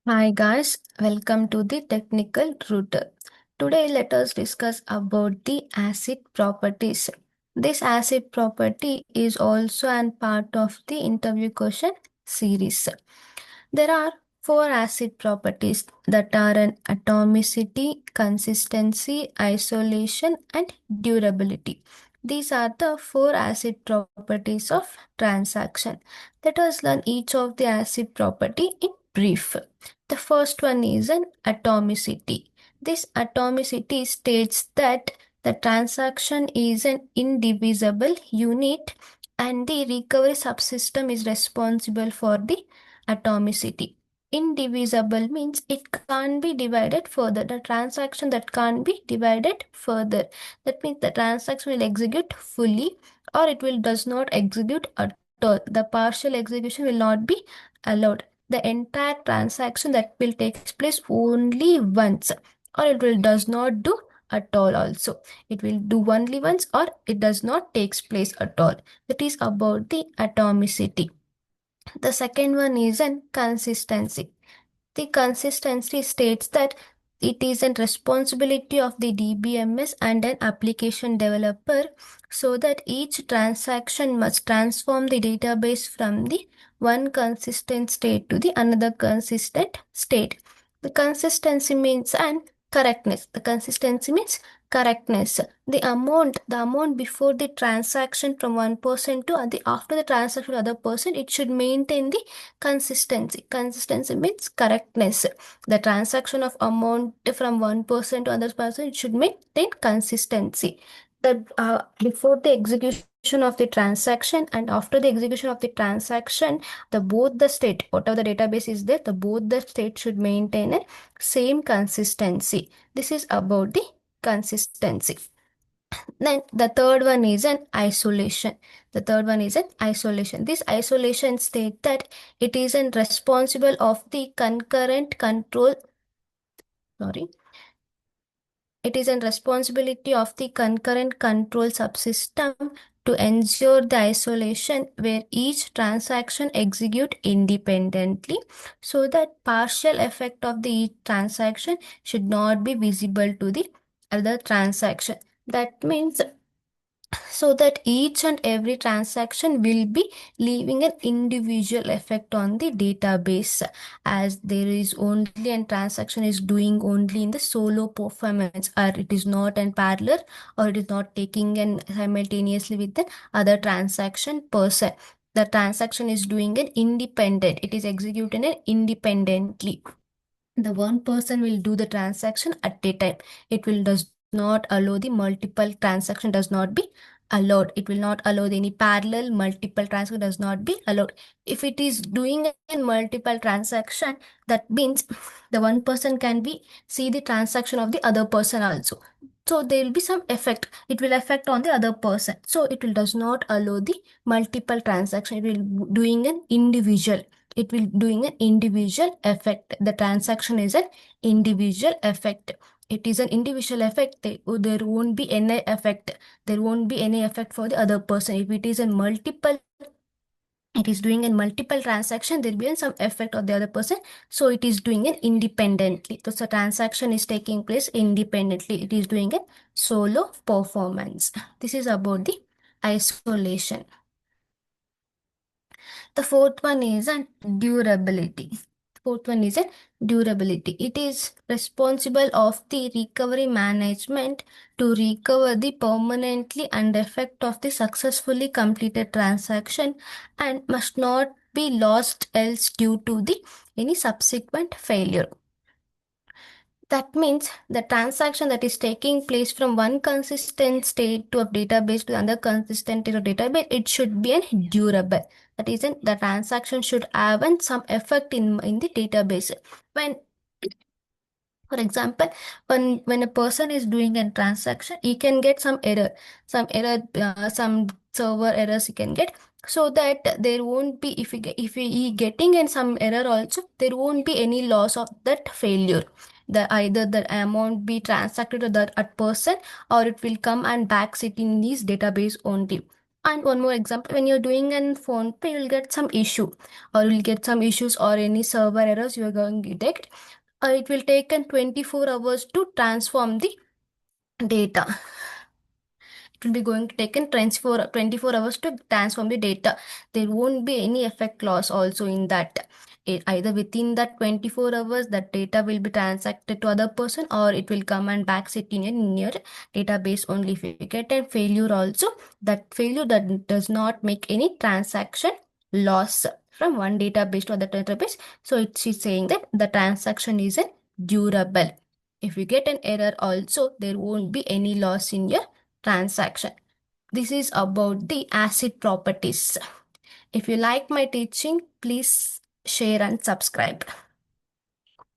Hi guys, welcome to the technical router. Today let us discuss about the acid properties. This acid property is also an part of the interview question series. There are four acid properties that are an atomicity, consistency, isolation, and durability. These are the four acid properties of transaction. Let us learn each of the acid property in brief. The first one is an atomicity. This atomicity states that the transaction is an indivisible unit and the recovery subsystem is responsible for the atomicity. Indivisible means it can't be divided further. The transaction that can't be divided further. That means the transaction will execute fully or it will does not execute at all. The partial execution will not be allowed. The entire transaction that will take place only once or it will does not do at all also. It will do only once or it does not takes place at all. That is about the atomicity. The second one is an consistency. The consistency states that it is a responsibility of the DBMS and an application developer so that each transaction must transform the database from the one consistent state to the another consistent state. The consistency means an correctness. The consistency means correctness. The amount before the transaction from one person to the after the transaction to other person, it should maintain the consistency. Consistency means correctness. The transaction of amount from one person to other person, it should maintain consistency. Before the execution of the transaction and after the execution of the transaction, the both the state, whatever the database is there, the both the state should maintain a same consistency. This is about the consistency. Then the third one is an isolation. The third one is an isolation. This isolation state that it is an responsible of the concurrent control. Sorry. It is a responsibility of the concurrent control subsystem to ensure the isolation where each transaction execute independently so that partial effect of the each transaction should not be visible to the other transaction. That means so that each and every transaction will be leaving an individual effect on the database as there is only a transaction is doing only in the solo performance or it is not in parallel or it is not taking an simultaneously with the other transaction person. The transaction is doing an independent, it is executing it independently. The one person will do the transaction at a time. It will does not allow the multiple transaction does not be allowed. It will not allow any parallel multiple transaction does not be allowed. If it is doing a multiple transaction, that means the one person can be see the transaction of the other person also. So there will be some effect. It will affect on the other person. So it will does not allow the multiple transaction. It will doing an individual. It will doing an individual effect. The transaction is an individual effect. It is an individual effect. There won't be any effect. There won't be any effect for the other person. If it is a multiple, it is doing a multiple transaction, there will be some effect of the other person. So it is doing it independently. So the transaction is taking place independently. It is doing a solo performance. This is about the isolation. The fourth one is a durability. Fourth one is a durability. It is responsible of the recovery management to recover the permanently and effect of the successfully completed transaction and must not be lost else due to the any subsequent failure. That means the transaction that is taking place from one consistent state to a database to another consistent state of database, it should be durable. That is, the transaction should have some effect in the database. When, for example, when a person is doing a transaction, he can get some error, some server errors he can get. So that there won't be if he getting in some error also, there won't be any loss of that failure. The either the amount be transacted to that at person or it will come and back sit in this database only. And one more example, when you're doing an phone pay, you'll get some issue, or you'll get some issues or any server errors you are going to detect. It will take 24 hours to transform the data. It will be going to take in 24 hours to transform the data. There won't be any effect loss also in that. Either within that 24 hours, that data will be transacted to other person, or it will come and back sit in your database only. If you get a failure also, that failure that does not make any transaction loss from one database to other database. So it's saying that the transaction is durable. If you get an error also, there won't be any loss in your transaction. This is about the ACID properties. If you like my teaching, please share and subscribe.